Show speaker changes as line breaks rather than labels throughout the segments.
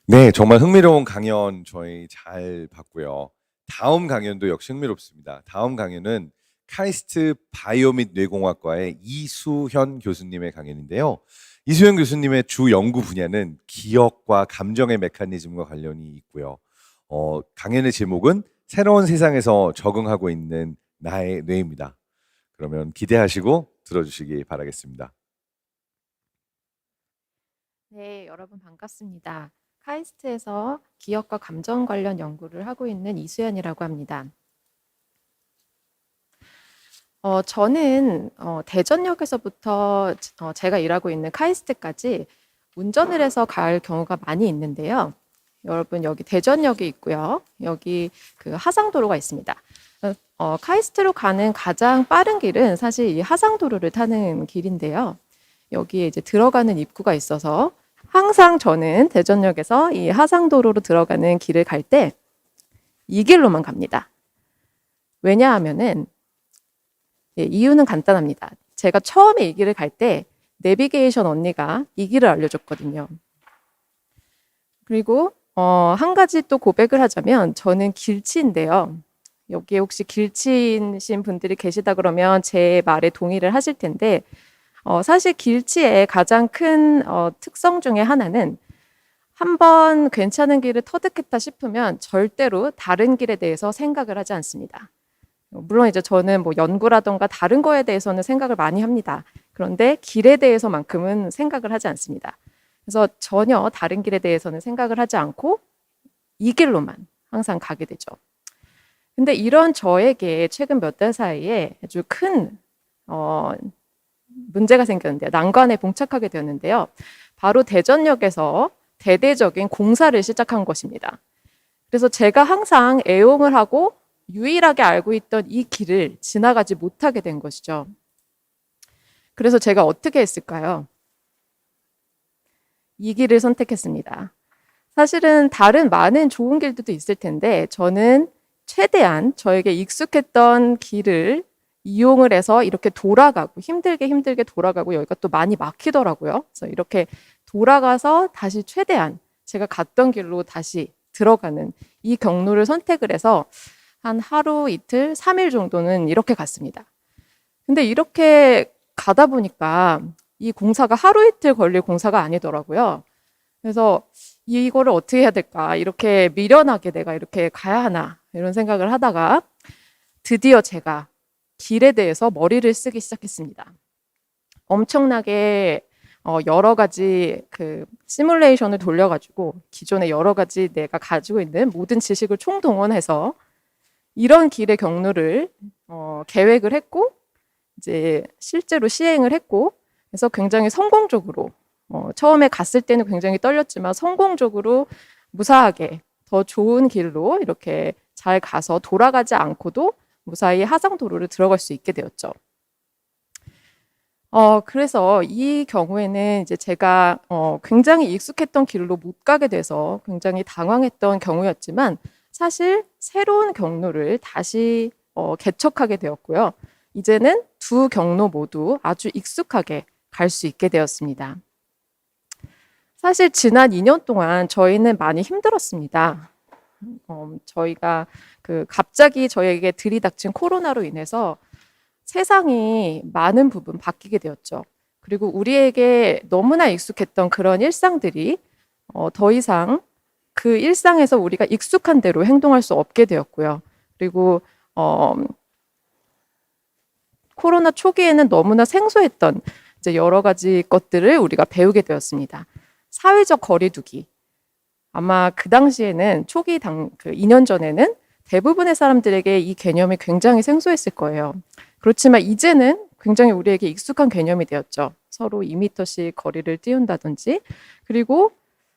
네, 정말 흥미로운 강연 저희 잘 봤고요. 다음 강연도 역시 흥미롭습니다. 다음 강연은 카이스트 바이오 및 뇌공학과의 이수현 교수님의 강연인데요. 이수현 교수님의 주 연구 분야는 기억과 감정의 메커니즘과 관련이 있고요. 강연의 제목은 새로운 세상에서 적응하고 있는 나의 뇌입니다. 그러면 기대하시고 들어주시기 바라겠습니다.
네, 여러분 반갑습니다. 카이스트에서 기억과 감정 관련 연구를 하고 있는 이수연이라고 합니다. 저는 대전역에서부터 제가 일하고 있는 카이스트까지 운전을 해서 갈 경우가 많이 있는데요. 여러분 여기 대전역이 있고요. 여기 그 하상도로가 있습니다. 카이스트로 가는 가장 빠른 길은 사실 이 하상도로를 타는 길인데요. 여기에 이제 들어가는 입구가 있어서 항상 저는 대전역에서 이 하상도로로 들어가는 길을 갈 때 이 길로만 갑니다. 왜냐하면은 이유는 간단합니다. 제가 처음에 이 길을 갈 때 내비게이션 언니가 이 길을 알려줬거든요. 그리고 한 가지 또 고백을 하자면 저는 길치인데요. 여기에 혹시 길치이신 분들이 계시다 그러면 제 말에 동의를 하실 텐데 사실 길치의 가장 큰 특성 중에 하나는 한번 괜찮은 길을 터득했다 싶으면 절대로 다른 길에 대해서 생각을 하지 않습니다. 물론 이제 저는 뭐 연구라던가 다른 거에 대해서는 생각을 많이 합니다. 그런데 길에 대해서만큼은 생각을 하지 않습니다. 그래서 전혀 다른 길에 대해서는 생각을 하지 않고 이 길로만 항상 가게 되죠. 근데 이런 저에게 최근 몇 달 사이에 아주 큰 문제가 생겼는데요. 난관에 봉착하게 되었는데요. 바로 대전역에서 대대적인 공사를 시작한 것입니다. 그래서 제가 항상 애용을 하고 유일하게 알고 있던 이 길을 지나가지 못하게 된 것이죠. 그래서 제가 어떻게 했을까요? 이 길을 선택했습니다. 사실은 다른 많은 좋은 길들도 있을 텐데 저는 최대한 저에게 익숙했던 길을 이용을 해서 이렇게 돌아가고 힘들게 돌아가고 여기가 또 많이 막히더라고요. 그래서 이렇게 돌아가서 다시 최대한 제가 갔던 길로 다시 들어가는 이 경로를 선택을 해서 한 하루 이틀, 3일 정도는 이렇게 갔습니다. 근데 이렇게 가다 보니까 이 공사가 하루 이틀 걸릴 공사가 아니더라고요. 그래서 이거를 어떻게 해야 될까? 이렇게 미련하게 내가 이렇게 가야 하나? 이런 생각을 하다가 드디어 제가 길에 대해서 머리를 쓰기 시작했습니다. 엄청나게 여러 가지 그 시뮬레이션을 돌려가지고 기존에 여러 가지 내가 가지고 있는 모든 지식을 총동원해서 이런 길의 경로를 계획을 했고 이제 실제로 시행을 했고 그래서 굉장히 성공적으로 처음에 갔을 때는 굉장히 떨렸지만 성공적으로 무사하게 더 좋은 길로 이렇게 잘 가서 돌아가지 않고도 무사히 하상도로를 들어갈 수 있게 되었죠. 그래서 이 경우에는 이제 제가 굉장히 익숙했던 길로 못 가게 돼서 굉장히 당황했던 경우였지만 사실 새로운 경로를 다시 개척하게 되었고요. 이제는 두 경로 모두 아주 익숙하게 갈 수 있게 되었습니다. 사실 지난 2년 동안 저희는 많이 힘들었습니다. 저희가 갑자기 저에게 들이닥친 코로나로 인해서 세상이 많은 부분 바뀌게 되었죠. 그리고 우리에게 너무나 익숙했던 그런 일상들이 더 이상 그 일상에서 우리가 익숙한 대로 행동할 수 없게 되었고요. 그리고 코로나 초기에는 너무나 생소했던 이제 여러 가지 것들을 우리가 배우게 되었습니다. 사회적 거리두기. 아마 그 당시에는 그 2년 전에는 대부분의 사람들에게 이 개념이 굉장히 생소했을 거예요. 그렇지만 이제는 굉장히 우리에게 익숙한 개념이 되었죠. 서로 2m씩 거리를 띄운다든지 그리고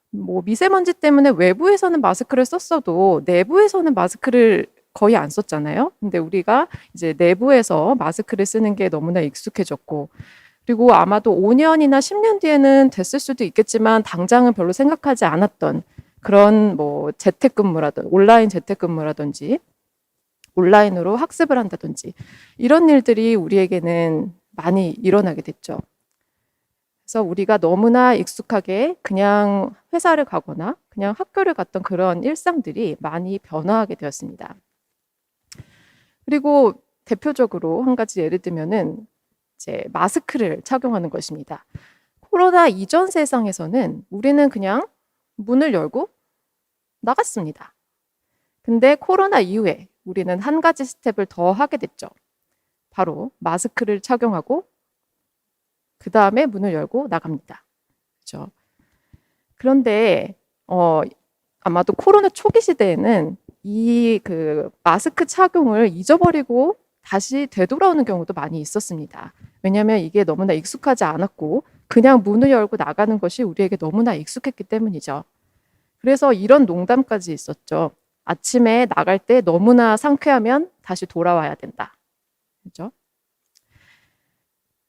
뭐 미세먼지 때문에 외부에서는 마스크를 썼어도 내부에서는 마스크를 거의 안 썼잖아요. 근데 우리가 이제 내부에서 마스크를 쓰는 게 너무나 익숙해졌고 그리고 아마도 5년이나 10년 뒤에는 됐을 수도 있겠지만 당장은 별로 생각하지 않았던 그런 뭐 재택근무라든지 온라인 재택근무라든지 온라인으로 학습을 한다든지 이런 일들이 우리에게는 많이 일어나게 됐죠. 그래서 우리가 너무나 익숙하게 그냥 회사를 가거나 그냥 학교를 갔던 그런 일상들이 많이 변화하게 되었습니다. 그리고 대표적으로 한 가지 예를 들면은 이제 마스크를 착용하는 것입니다. 코로나 이전 세상에서는 우리는 그냥 문을 열고 나갔습니다. 근데 코로나 이후에 우리는 한 가지 스텝을 더 하게 됐죠. 바로 마스크를 착용하고 그 다음에 문을 열고 나갑니다. 그렇죠? 그런데 아마도 코로나 초기 시대에는 이 그 마스크 착용을 잊어버리고 다시 되돌아오는 경우도 많이 있었습니다. 왜냐하면 이게 너무나 익숙하지 않았고 그냥 문을 열고 나가는 것이 우리에게 너무나 익숙했기 때문이죠. 그래서 이런 농담까지 있었죠. 아침에 나갈 때 너무나 상쾌하면 다시 돌아와야 된다. 그렇죠?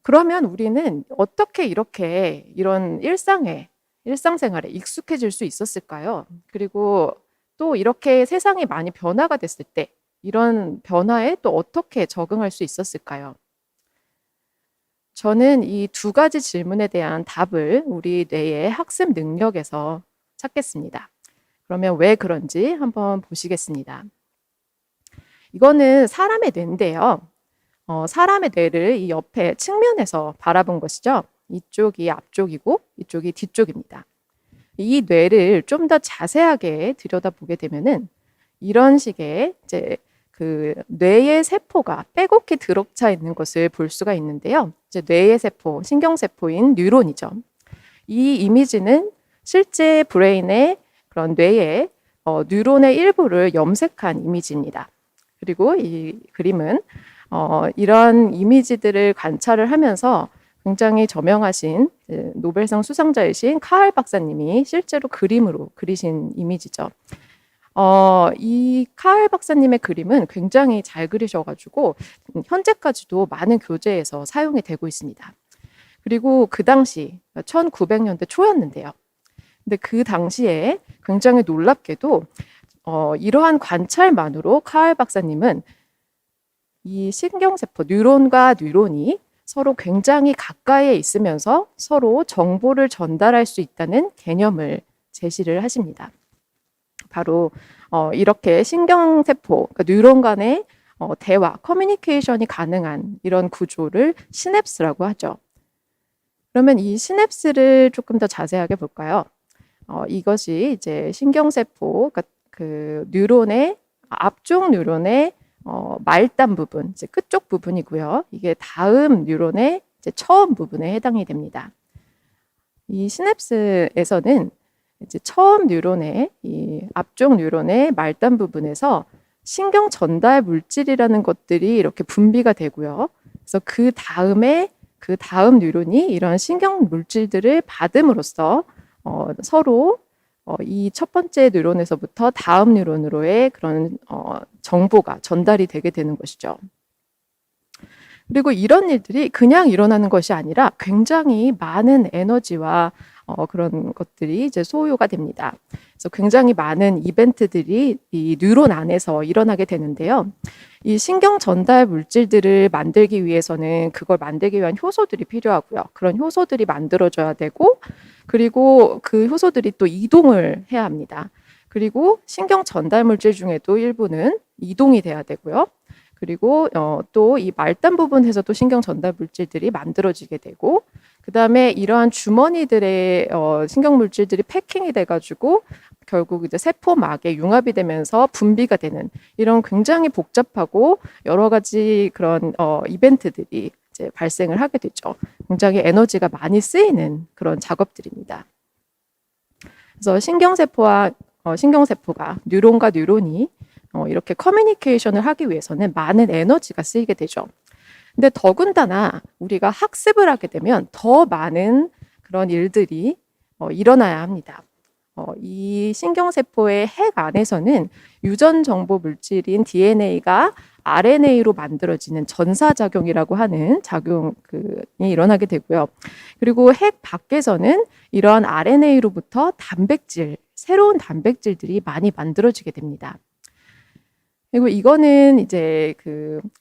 그러면 우리는 어떻게 이렇게 이런 일상생활에 익숙해질 수 있었을까요? 그리고 또 이렇게 세상이 많이 변화가 됐을 때 이런 변화에 또 어떻게 적응할 수 있었을까요? 저는 이 두 가지 질문에 대한 답을 우리 뇌의 학습 능력에서 찾겠습니다. 그러면 왜 그런지 한번 보시겠습니다. 이거는 사람의 뇌인데요. 사람의 뇌를 이 옆에 측면에서 바라본 것이죠. 이쪽이 앞쪽이고 이쪽이 뒤쪽입니다. 이 뇌를 좀 더 자세하게 들여다보게 되면은 이런 식의 이제 그 뇌의 세포가 빼곡히 들어차 있는 것을 볼 수가 있는데요. 이제 뇌의 세포, 신경세포인 뉴론이죠. 이 이미지는 실제 브레인의 그런 뇌의 뉴론의 일부를 염색한 이미지입니다. 그리고 이 그림은 이런 이미지들을 관찰을 하면서 굉장히 저명하신 노벨상 수상자이신 카할 박사님이 실제로 그림으로 그리신 이미지죠. 이 카할 박사님의 그림은 굉장히 잘 그리셔가지고 현재까지도 많은 교재에서 사용이 되고 있습니다. 그리고 그 당시 1900년대 초였는데요. 근데 그 당시에 굉장히 놀랍게도 이러한 관찰만으로 카할 박사님은 이 신경세포 뉴론과 뉴론이 서로 굉장히 가까이에 있으면서 서로 정보를 전달할 수 있다는 개념을 제시를 하십니다. 바로 이렇게 신경세포, 그러니까 뉴론 간의 대화, 커뮤니케이션이 가능한 이런 구조를 시냅스라고 하죠. 그러면 이 시냅스를 조금 더 자세하게 볼까요? 이것이 이제 신경세포, 그러니까 그 뉴론의 앞쪽 뉴론의 말단 부분, 이제 끝쪽 부분이고요. 이게 다음 뉴런의 이제 처음 부분에 해당이 됩니다. 이 시냅스에서는 이제 처음 뉴런의 이 앞쪽 뉴런의 말단 부분에서 신경 전달 물질이라는 것들이 이렇게 분비가 되고요. 그래서 그 다음 뉴런이 이런 신경 물질들을 받음으로써 서로 이 첫 번째 뉴런에서부터 다음 뉴런으로의 그런 정보가 전달이 되게 되는 것이죠. 그리고 이런 일들이 그냥 일어나는 것이 아니라 굉장히 많은 에너지와 그런 것들이 이제 소요가 됩니다. 그래서 굉장히 많은 이벤트들이 이 뉴런 안에서 일어나게 되는데요. 이 신경 전달 물질들을 만들기 위해서는 그걸 만들기 위한 효소들이 필요하고요. 그런 효소들이 만들어져야 되고, 그리고 그 효소들이 또 이동을 해야 합니다. 그리고 신경 전달 물질 중에도 일부는 이동이 돼야 되고요. 그리고 또 이 말단 부분에서도 신경 전달 물질들이 만들어지게 되고, 그 다음에 이러한 주머니들의 신경 물질들이 패킹이 돼가지고 결국 이제 세포막에 융합이 되면서 분비가 되는 이런 굉장히 복잡하고 여러 가지 그런 이벤트들이 이제 발생을 하게 되죠. 굉장히 에너지가 많이 쓰이는 그런 작업들입니다. 그래서 신경세포가 뉴론과 뉴론이 이렇게 커뮤니케이션을 하기 위해서는 많은 에너지가 쓰이게 되죠. 근데 더군다나 우리가 학습을 하게 되면 더 많은 그런 일들이 일어나야 합니다. 이 신경세포의 핵 안에서는 유전 정보 물질인 DNA가 RNA로 만들어지는 전사작용이라고 하는 작용이 일어나게 되고요. 그리고 핵 밖에서는 이러한 RNA로부터 새로운 단백질들이 많이 만들어지게 됩니다. 그리고 이거는 이제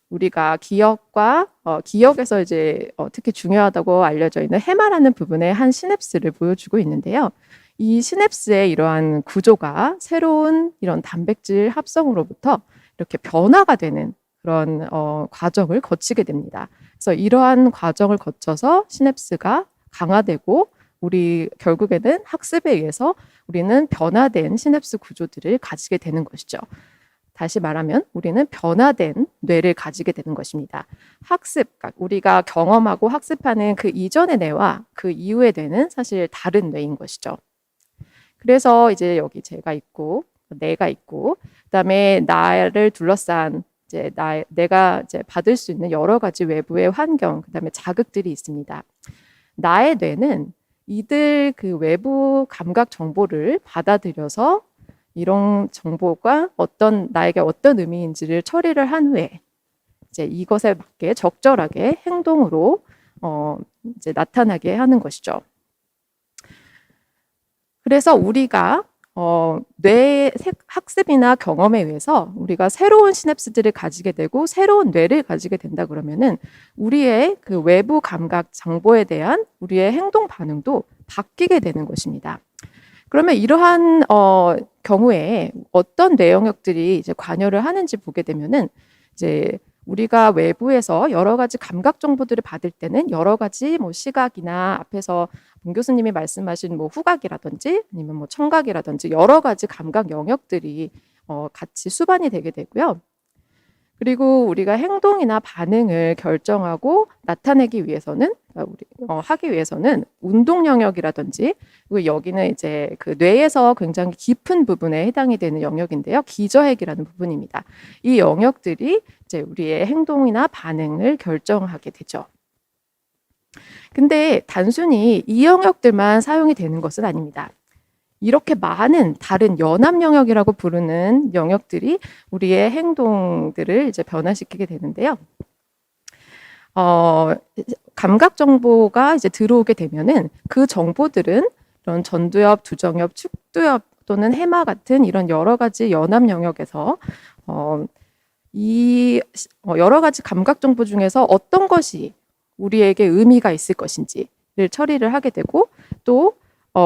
우리가 기억에서 이제 특히 중요하다고 알려져 있는 해마라는 부분의 한 시냅스를 보여주고 있는데요. 이 시냅스의 이러한 구조가 새로운 이런 단백질 합성으로부터 이렇게 변화가 되는 그런 과정을 거치게 됩니다. 그래서 이러한 과정을 거쳐서 시냅스가 강화되고 우리 결국에는 학습에 의해서 우리는 변화된 시냅스 구조들을 가지게 되는 것이죠. 다시 말하면 우리는 변화된 뇌를 가지게 되는 것입니다. 학습, 그러니까 우리가 경험하고 학습하는 그 이전의 뇌와 그 이후의 뇌는 사실 다른 뇌인 것이죠. 그래서 이제 여기 제가 있고 내가 있고 그다음에 나를 둘러싼 이제 내가 이제 받을 수 있는 여러 가지 외부의 환경, 그다음에 자극들이 있습니다. 나의 뇌는 이들 그 외부 감각 정보를 받아들여서 이런 정보가 나에게 어떤 의미인지를 처리를 한 후에 이제 이것에 맞게 적절하게 행동으로 이제 나타나게 하는 것이죠. 그래서 우리가 뇌 학습이나 경험에 의해서 우리가 새로운 시냅스들을 가지게 되고 새로운 뇌를 가지게 된다 그러면은 우리의 그 외부 감각 정보에 대한 우리의 행동 반응도 바뀌게 되는 것입니다. 그러면 이러한 경우에 어떤 뇌 영역들이 이제 관여를 하는지 보게 되면은 이제 우리가 외부에서 여러 가지 감각 정보들을 받을 때는 여러 가지 뭐 시각이나 앞에서 문 교수님이 말씀하신 뭐 후각이라든지 아니면 뭐 청각이라든지 여러 가지 감각 영역들이 같이 수반이 되게 되고요. 그리고 우리가 행동이나 반응을 결정하고 나타내기 위해서는 하기 위해서는 운동 영역이라든지 그리고 여기는 이제 그 뇌에서 굉장히 깊은 부분에 해당이 되는 영역인데요. 기저핵이라는 부분입니다. 이 영역들이 이제 우리의 행동이나 반응을 결정하게 되죠. 근데 단순히 이 영역들만 사용이 되는 것은 아닙니다. 이렇게 많은 다른 연합 영역이라고 부르는 영역들이 우리의 행동들을 이제 변화시키게 되는데요. 감각 정보가 이제 들어오게 되면은 그 정보들은 이런 전두엽, 두정엽, 축두엽 또는 해마 같은 이런 여러 가지 연합 영역에서 이 여러 가지 감각 정보 중에서 어떤 것이 우리에게 의미가 있을 것인지를 처리를 하게 되고 또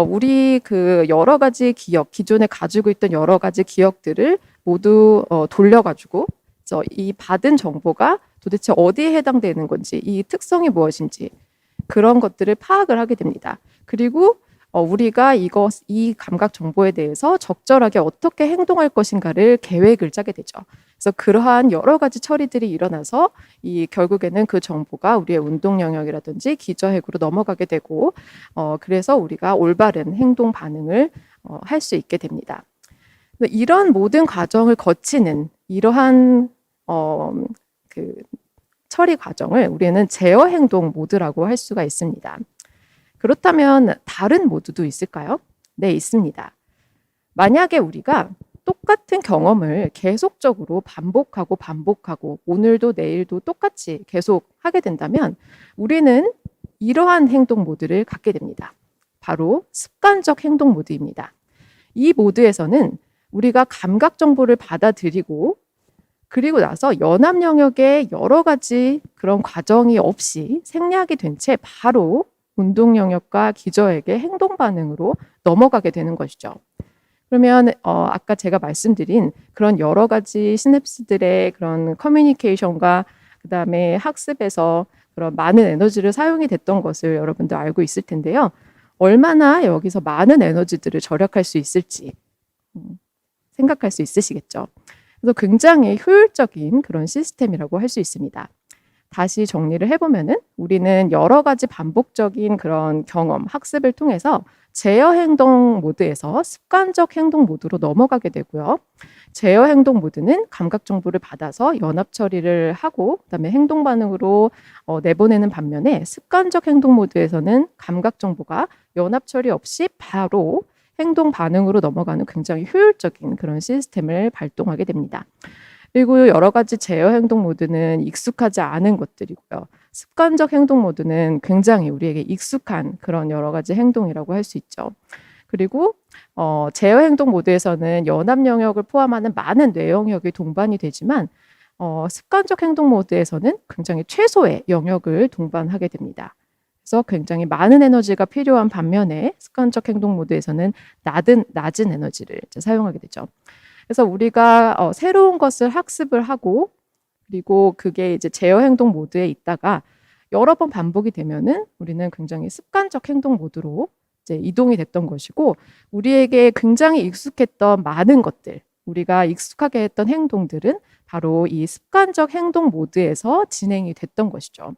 우리 그 여러 가지 기억, 기존에 가지고 있던 여러 가지 기억들을 모두 돌려가지고 이 받은 정보가 도대체 어디에 해당되는 건지, 이 특성이 무엇인지 그런 것들을 파악을 하게 됩니다. 그리고 우리가 이 감각 정보에 대해서 적절하게 어떻게 행동할 것인가를 계획을 짜게 되죠. 그래서 그러한 여러 가지 처리들이 일어나서 결국에는 그 정보가 우리의 운동 영역이라든지 기저핵으로 넘어가게 되고 그래서 우리가 올바른 행동 반응을 할 수 있게 됩니다. 이런 모든 과정을 거치는 이러한 그 처리 과정을 우리는 제어 행동 모드라고 할 수가 있습니다. 그렇다면 다른 모드도 있을까요? 네, 있습니다. 만약에 우리가 똑같은 경험을 계속적으로 반복하고 오늘도 내일도 똑같이 계속 하게 된다면 우리는 이러한 행동 모드를 갖게 됩니다. 바로 습관적 행동 모드입니다. 이 모드에서는 우리가 감각 정보를 받아들이고 그리고 나서 연합 영역의 여러 가지 그런 과정이 없이 생략이 된 채 바로 운동 영역과 기저핵의 행동 반응으로 넘어가게 되는 것이죠. 그러면 아까 제가 말씀드린 그런 여러 가지 시냅스들의 그런 커뮤니케이션과 그다음에 학습에서 그런 많은 에너지를 사용이 됐던 것을 여러분도 알고 있을 텐데요. 얼마나 여기서 많은 에너지들을 절약할 수 있을지 생각할 수 있으시겠죠. 그래서 굉장히 효율적인 그런 시스템이라고 할 수 있습니다. 다시 정리를 해보면은 우리는 여러 가지 반복적인 그런 경험, 학습을 통해서 제어 행동 모드에서 습관적 행동 모드로 넘어가게 되고요. 제어 행동 모드는 감각 정보를 받아서 연합 처리를 하고 그다음에 행동 반응으로 내보내는 반면에 습관적 행동 모드에서는 감각 정보가 연합 처리 없이 바로 행동 반응으로 넘어가는 굉장히 효율적인 그런 시스템을 발동하게 됩니다. 그리고 여러 가지 제어 행동 모드는 익숙하지 않은 것들이고요. 습관적 행동 모드는 굉장히 우리에게 익숙한 그런 여러 가지 행동이라고 할 수 있죠. 그리고 제어 행동 모드에서는 연합 영역을 포함하는 많은 뇌 영역이 동반이 되지만 습관적 행동 모드에서는 굉장히 최소의 영역을 동반하게 됩니다. 그래서 굉장히 많은 에너지가 필요한 반면에 습관적 행동 모드에서는 낮은 에너지를 이제 사용하게 되죠. 그래서 우리가 새로운 것을 학습을 하고 그리고 그게 이제 제어 행동 모드에 있다가 여러 번 반복이 되면은 우리는 굉장히 습관적 행동 모드로 이제 이동이 됐던 것이고 우리에게 굉장히 익숙했던 많은 것들, 우리가 익숙하게 했던 행동들은 바로 이 습관적 행동 모드에서 진행이 됐던 것이죠.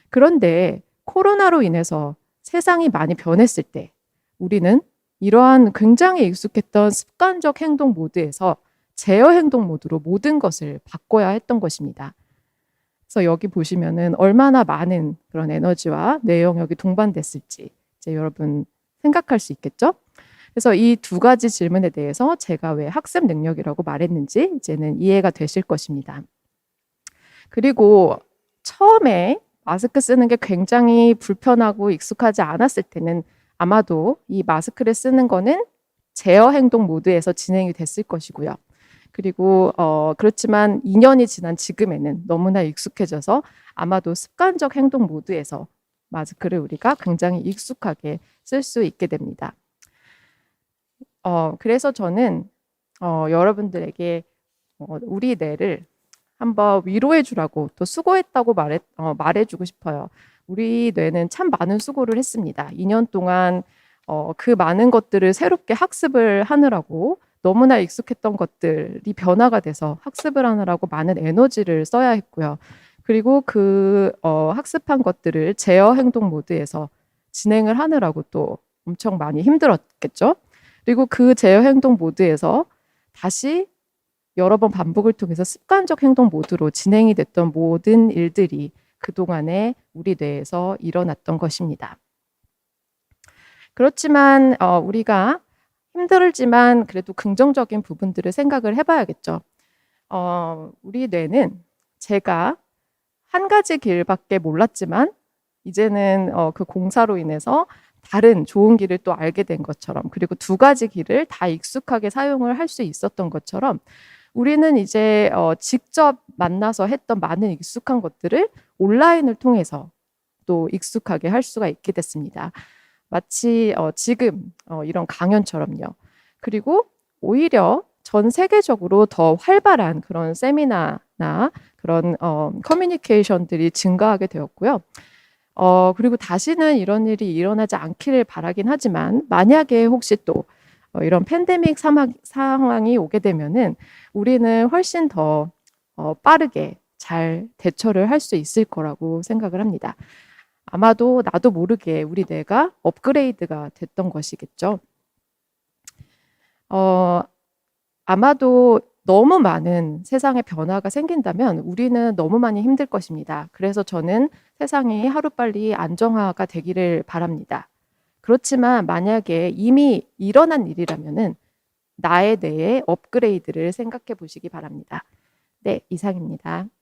그런데 코로나로 인해서 세상이 많이 변했을 때 우리는 이러한 굉장히 익숙했던 습관적 행동 모드에서 제어 행동 모드로 모든 것을 바꿔야 했던 것입니다. 그래서 여기 보시면은 얼마나 많은 그런 에너지와 뇌 영역이 동반됐을지 이제 여러분 생각할 수 있겠죠? 그래서 이 두 가지 질문에 대해서 제가 왜 학습 능력이라고 말했는지 이제는 이해가 되실 것입니다. 그리고 처음에 마스크 쓰는 게 굉장히 불편하고 익숙하지 않았을 때는 아마도 이 마스크를 쓰는 거는 제어 행동 모드에서 진행이 됐을 것이고요. 그리고 그렇지만 2년이 지난 지금에는 너무나 익숙해져서 아마도 습관적 행동 모드에서 마스크를 우리가 굉장히 익숙하게 쓸 수 있게 됩니다. 그래서 저는 여러분들에게 우리 뇌를 한번 위로해 주라고 또 수고했다고 말해주고 싶어요. 우리 뇌는 참 많은 수고를 했습니다. 2년 동안 그 많은 것들을 새롭게 학습을 하느라고 너무나 익숙했던 것들이 변화가 돼서 학습을 하느라고 많은 에너지를 써야 했고요. 그리고 그 학습한 것들을 제어 행동 모드에서 진행을 하느라고 또 엄청 많이 힘들었겠죠. 그리고 그 제어 행동 모드에서 다시 여러 번 반복을 통해서 습관적 행동 모드로 진행이 됐던 모든 일들이 그동안에 우리 뇌에서 일어났던 것입니다. 그렇지만 우리가 힘들지만 그래도 긍정적인 부분들을 생각을 해봐야겠죠. 우리 뇌는 제가 한 가지 길밖에 몰랐지만 이제는 그 공사로 인해서 다른 좋은 길을 또 알게 된 것처럼 그리고 두 가지 길을 다 익숙하게 사용을 할 수 있었던 것처럼 우리는 이제 직접 만나서 했던 많은 익숙한 것들을 온라인을 통해서 또 익숙하게 할 수가 있게 됐습니다. 마치 지금 이런 강연처럼요. 그리고 오히려 전 세계적으로 더 활발한 그런 세미나나 그런 커뮤니케이션들이 증가하게 되었고요. 그리고 다시는 이런 일이 일어나지 않기를 바라긴 하지만 만약에 혹시 또 이런 팬데믹 상황이 오게 되면은 우리는 훨씬 더 빠르게 잘 대처를 할 수 있을 거라고 생각을 합니다. 아마도 나도 모르게 우리 뇌가 업그레이드가 됐던 것이겠죠. 아마도 너무 많은 세상의 변화가 생긴다면 우리는 너무 많이 힘들 것입니다. 그래서 저는 세상이 하루빨리 안정화가 되기를 바랍니다. 그렇지만 만약에 이미 일어난 일이라면은 나에 대해 업그레이드를 생각해 보시기 바랍니다. 네, 이상입니다.